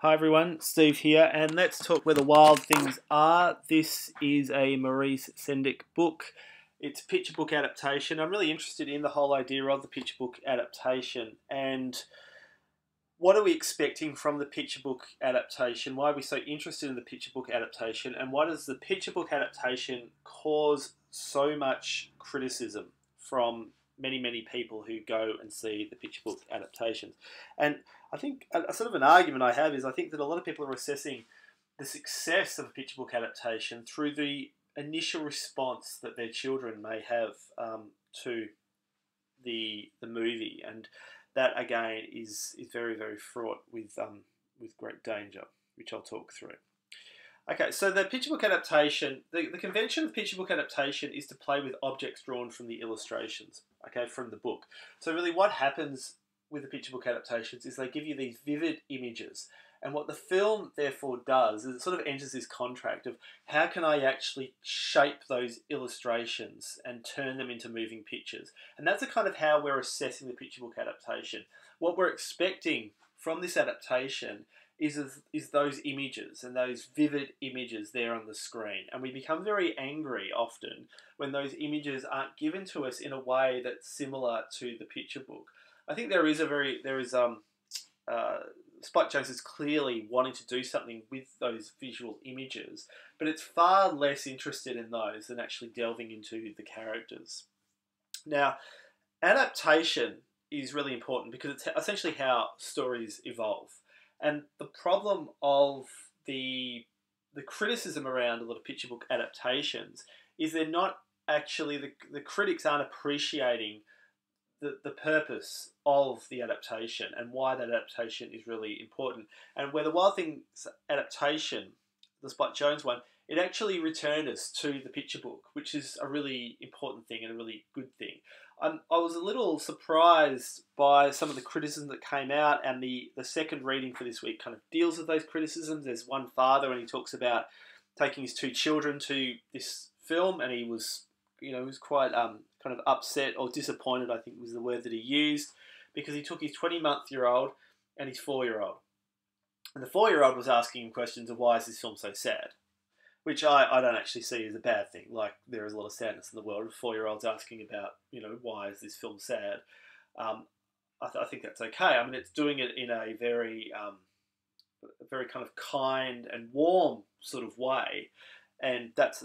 Hi everyone, Steve here, and let's talk where the wild things are. This is a Maurice Sendak book. It's a picture book adaptation. I'm really interested in the whole idea of the picture book adaptation and what are we expecting from the picture book adaptation? Why are we so interested in the picture book adaptation? And why does the picture book adaptation cause so much criticism from many people who go and see the picture book adaptations? And I think a sort of an argument I have is I think that a lot of people are assessing the success of a picture book adaptation through the initial response that their children may have to the movie, and that again is very fraught with great danger, which I'll talk through. Okay, so the picture book adaptation, the convention of picture book adaptation is to play with objects drawn from the illustrations, okay, from the book. So really what happens with the picture book adaptations is they give you these vivid images. And what the film therefore does is it sort of enters this contract of how can I actually shape those illustrations and turn them into moving pictures. And that's a kind of how we're assessing the picture book adaptation. What we're expecting from this adaptation is those images and those vivid images there on the screen. And we become very angry often when those images aren't given to us in a way that's similar to the picture book. I think Spike Jonze is clearly wanting to do something with those visual images, but it's far less interested in those than actually delving into the characters. Now, adaptation is really important because it's essentially how stories evolve. And the problem of the criticism around a lot of picture book adaptations is they're not actually, the critics aren't appreciating the purpose of the adaptation and why that adaptation is really important. And where the Wild Things adaptation, the Spike Jonze one, it actually returned us to the picture book, which is a really important thing and a really good thing. I was a little surprised by some of the criticism that came out, and the second reading for this week kind of deals with those criticisms. There's one father and he talks about taking his two children to this film, and he was quite kind of upset or disappointed, I think was the word that he used, because he took his 20-month-old and his 4-year-old. And the 4-year-old was asking him questions of why is this film so sad, which I don't actually see as a bad thing. Like, there is a lot of sadness in the world. 4-year-olds asking about, why is this film sad? I think that's okay. I mean, it's doing it in a very kind of kind and warm sort of way. And that's,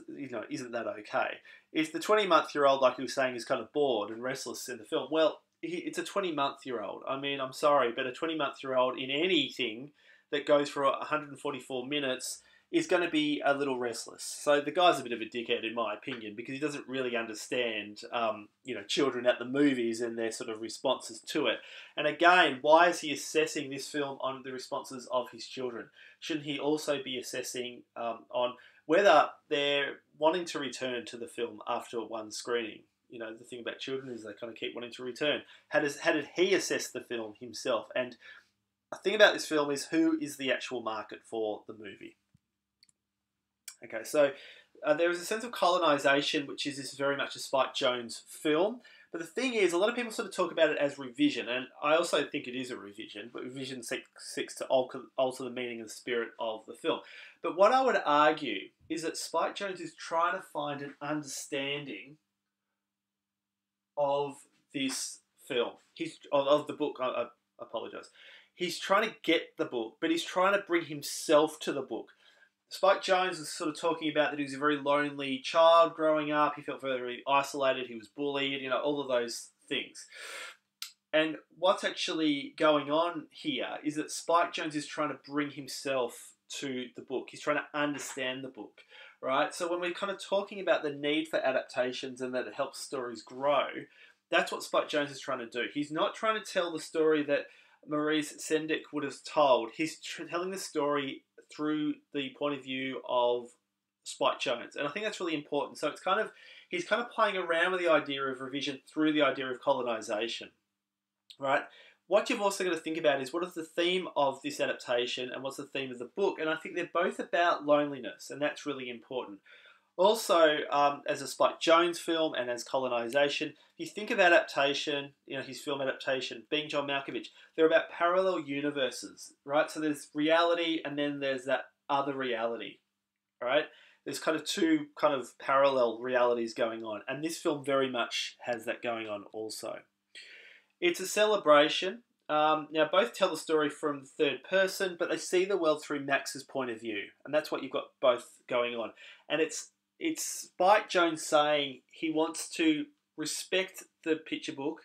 isn't that okay? If the 20-month-old, like he was saying, is kind of bored and restless in the film, well, it's a 20-month-old. I mean, I'm sorry, but a 20-month-old in anything that goes for 144 minutes is going to be a little restless. So the guy's a bit of a dickhead, in my opinion, because he doesn't really understand, children at the movies and their sort of responses to it. And again, why is he assessing this film on the responses of his children? Shouldn't he also be assessing on whether they're wanting to return to the film after one screening? The thing about children is they kind of keep wanting to return. How did he assess the film himself? And the thing about this film is, who is the actual market for the movie? Okay, so there is a sense of colonisation, which is this very much a Spike Jonze film. But the thing is, a lot of people sort of talk about it as revision, and I also think it is a revision, but revision seeks to alter the meaning and spirit of the film. But what I would argue is that Spike Jonze is trying to find an understanding of this film. Of the book, I apologise. He's trying to get the book, but he's trying to bring himself to the book. Spike Jonze was sort of talking about that he was a very lonely child growing up. He felt very isolated. He was bullied, all of those things. And what's actually going on here is that Spike Jonze is trying to bring himself to the book. He's trying to understand the book, right? So when we're kind of talking about the need for adaptations and that it helps stories grow, that's what Spike Jonze is trying to do. He's not trying to tell the story that Maurice Sendak would have told. He's telling the story through the point of view of Spike Jonze, and I think that's really important. So he's kind of playing around with the idea of revision through the idea of colonisation, right? What you've also got to think about is what is the theme of this adaptation and what's the theme of the book, and I think they're both about loneliness, and that's really important. Also, as a Spike Jonze film and as Colonization, if you think of adaptation, his film adaptation, being John Malkovich, they're about parallel universes, right? So there's reality and then there's that other reality, right? There's kind of two kind of parallel realities going on, and this film very much has that going on also. It's a celebration. Now, both tell the story from the third person, but they see the world through Max's point of view, and that's what you've got both going on. And it's Spike Jonze saying he wants to respect the picture book,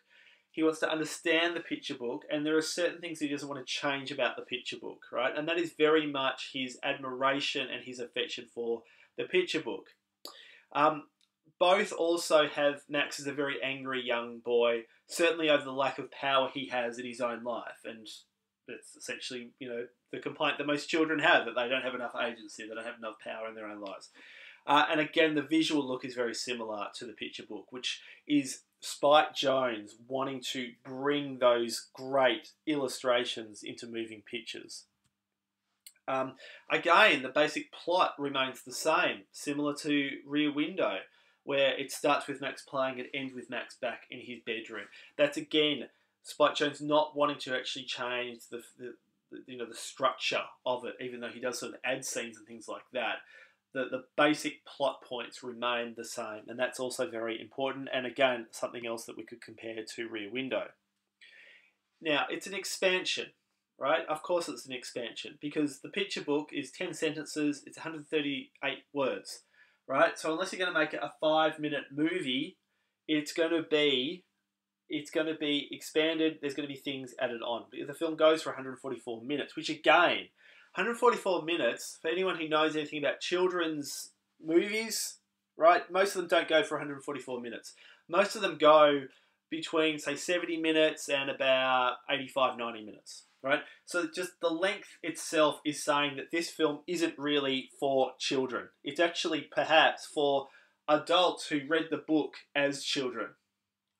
he wants to understand the picture book, and there are certain things he doesn't want to change about the picture book, right? And that is very much his admiration and his affection for the picture book. Both also have Max as a very angry young boy, certainly over the lack of power he has in his own life. And that's essentially, the complaint that most children have, that they don't have enough agency, they don't have enough power in their own lives. And again, the visual look is very similar to the picture book, which is Spike Jonze wanting to bring those great illustrations into moving pictures. Again, the basic plot remains the same, similar to Rear Window, where it starts with Max playing and ends with Max back in his bedroom. That's again Spike Jonze not wanting to actually change the structure of it, even though he does sort of add scenes and things like that. The basic plot points remain the same, and that's also very important. And again, something else that we could compare to Rear Window. Now, it's an expansion, right? Of course, it's an expansion because the picture book is 10 sentences. It's 138 words. Right, so unless you're going to make it a 5-minute movie, it's going to be expanded. There's going to be things added on. The film goes for 144 minutes, which again, 144 minutes for anyone who knows anything about children's movies, right? Most of them don't go for 144 minutes. Most of them go between say 70 minutes and about 85, 90 minutes. Right? So just the length itself is saying that this film isn't really for children. It's actually perhaps for adults who read the book as children,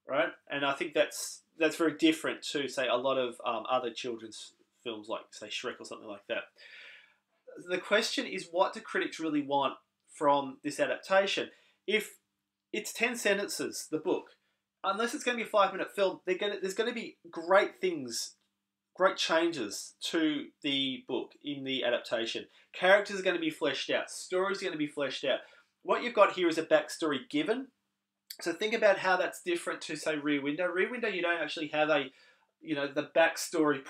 right? And I think that's very different to, say, a lot of other children's films like, say, Shrek or something like that. The question is, what do critics really want from this adaptation? If it's 10 sentences, the book, unless it's going to be a 5-minute film, there's going to be great changes to the book in the adaptation. Characters are going to be fleshed out. Stories are going to be fleshed out. What you've got here is a backstory given. So think about how that's different to, say, Rear Window. Rear Window, you don't actually have the backstory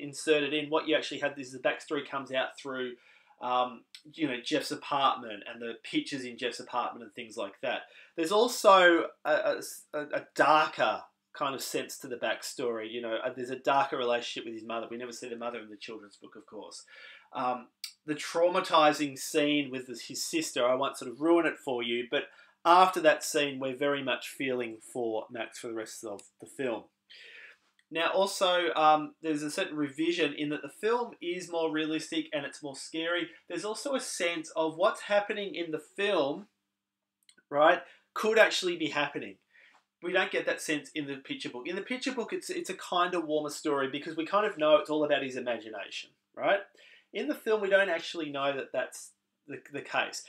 inserted in. What you actually have is the backstory comes out through, Jeff's apartment and the pictures in Jeff's apartment and things like that. There's also a darker kind of sense to the backstory. There's a darker relationship with his mother. We never see the mother in the children's book, of course. The traumatizing scene with his sister, I won't sort of ruin it for you, but after that scene, we're very much feeling for Max for the rest of the film. Now, also, there's a certain revision in that the film is more realistic and it's more scary. There's also a sense of what's happening in the film, right, could actually be happening. We don't get that sense in the picture book. In the picture book, it's a kind of warmer story because we kind of know it's all about his imagination, right? In the film, we don't actually know that that's the case.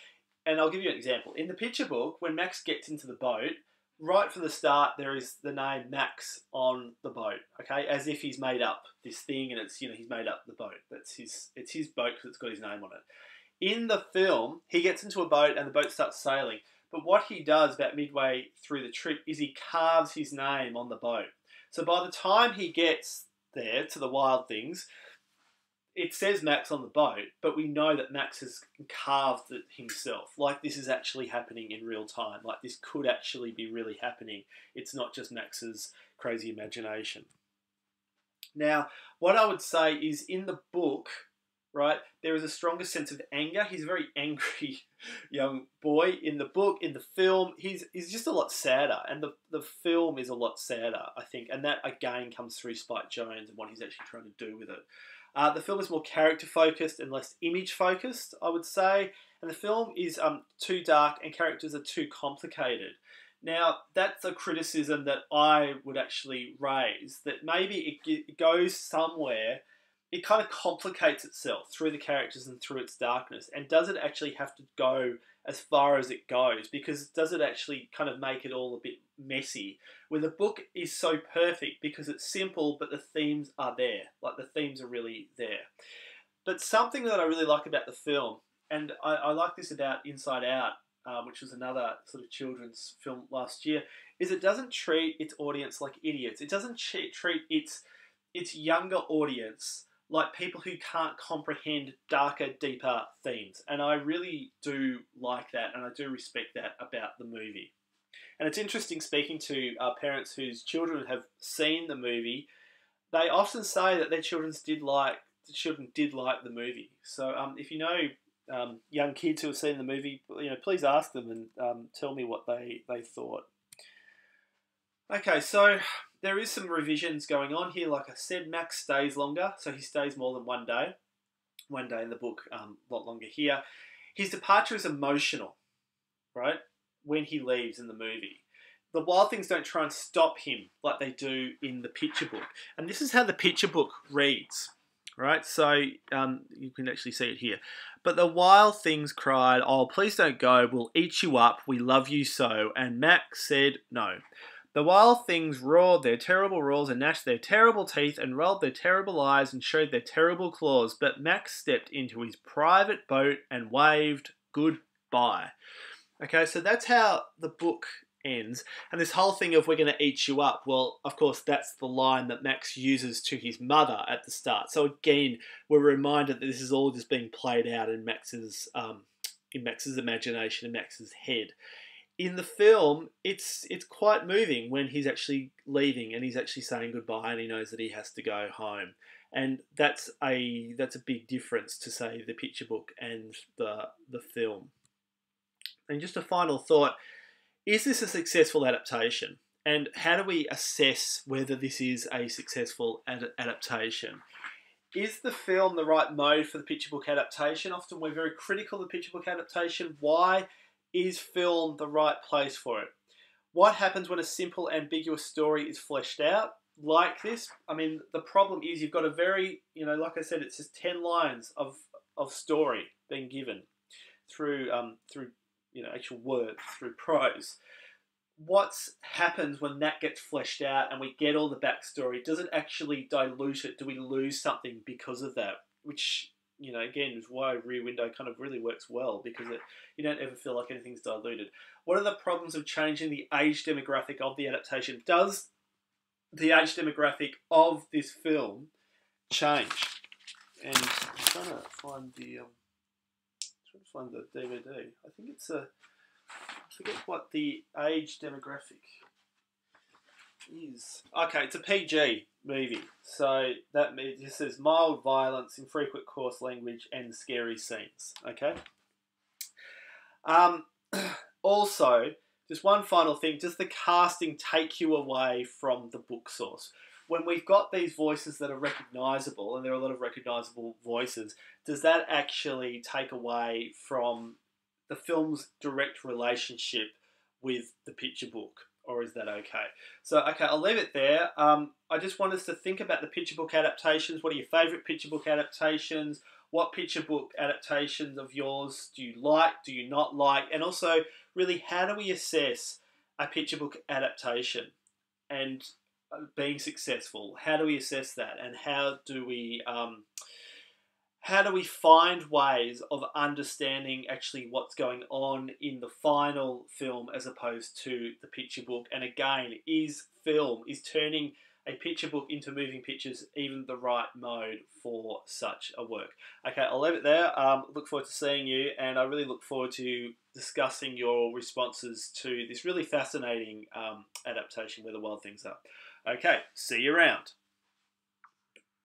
And I'll give you an example. In the picture book, when Max gets into the boat, right from the start, there is the name Max on the boat, okay? As if he's made up this thing and it's, he's made up the boat. It's his boat because it's got his name on it. In the film, he gets into a boat and the boat starts sailing. But what he does about midway through the trip is he carves his name on the boat. So by the time he gets there to the Wild Things, it says Max on the boat, but we know that Max has carved it himself. Like this is actually happening in real time. Like this could actually be really happening. It's not just Max's crazy imagination. Now, what I would say is in the book, right, there is a stronger sense of anger. He's a very angry young boy in the book. In the film, he's just a lot sadder, and the film is a lot sadder, I think, and that again comes through Spike Jonze and what he's actually trying to do with it. The film is more character focused and less image focused, I would say, and the film is too dark and characters are too complicated. Now, that's a criticism that I would actually raise, that maybe it goes somewhere. It kind of complicates itself through the characters and through its darkness. And does it actually have to go as far as it goes, because does it actually kind of make it all a bit messy? Where the book is so perfect because it's simple, but the themes are there. Like the themes are really there. But something that I really like about the film, and I like this about Inside Out, which was another sort of children's film last year, is it doesn't treat its audience like idiots. It doesn't treat its younger audience like people who can't comprehend darker, deeper themes. And I really do like that, and I do respect that about the movie. And it's interesting speaking to parents whose children have seen the movie. They often say that their children did like the movie. So if you know young kids who have seen the movie, please ask them and tell me what they thought. Okay, so there is some revisions going on here. Like I said, Max stays longer, so he stays more than 1 day. 1 day in the book, a lot longer here. His departure is emotional, right? When he leaves in the movie. The Wild Things don't try and stop him like they do in the picture book. And this is how the picture book reads, right? So you can actually see it here. But the Wild Things cried, "Oh, please don't go. We'll eat you up. We love you so." And Max said no. The Wild Things roared their terrible roars and gnashed their terrible teeth and rolled their terrible eyes and showed their terrible claws. But Max stepped into his private boat and waved goodbye. Okay, so that's how the book ends. And this whole thing of "we're going to eat you up," well, of course, that's the line that Max uses to his mother at the start. So again, we're reminded that this is all just being played out in Max's imagination, in Max's head. In the film, it's quite moving when he's actually leaving and he's actually saying goodbye and he knows that he has to go home. And that's a big difference to, say, the picture book and the film. And just a final thought, is this a successful adaptation? And how do we assess whether this is a successful adaptation? Is the film the right mode for the picture book adaptation? Often we're very critical of the picture book adaptation. Why is film the right place for it? What happens when a simple, ambiguous story is fleshed out like this? I mean, the problem is you've got a very, like I said, it's just 10 lines of story being given through actual words, through prose. What happens when that gets fleshed out and we get all the backstory? Does it actually dilute it? Do we lose something because of that? Which, again, is why Rear Window kind of really works well, because you don't ever feel like anything's diluted. What are the problems of changing the age demographic of the adaptation? Does the age demographic of this film change? And I'm trying to find the DVD. I think it's I forget what the age demographic is. Okay, it's a PG movie. So that means this says mild violence, infrequent coarse language, and scary scenes. Okay. Also, just one final thing. Does the casting take you away from the book source? When we've got these voices that are recognisable, and there are a lot of recognisable voices, does that actually take away from the film's direct relationship with the picture book? Or is that okay? So, okay, I'll leave it there. I just want us to think about the picture book adaptations. What are your favourite picture book adaptations? What picture book adaptations of yours do you like? Do you not like? And also, really, how do we assess a picture book adaptation and being successful? How do we assess that? And how do we find ways of understanding actually what's going on in the final film as opposed to the picture book? And again, is turning a picture book into moving pictures even the right mode for such a work? Okay, I'll leave it there. Look forward to seeing you, and I really look forward to discussing your responses to this really fascinating adaptation, Where the Wild Things Are. Okay, see you around.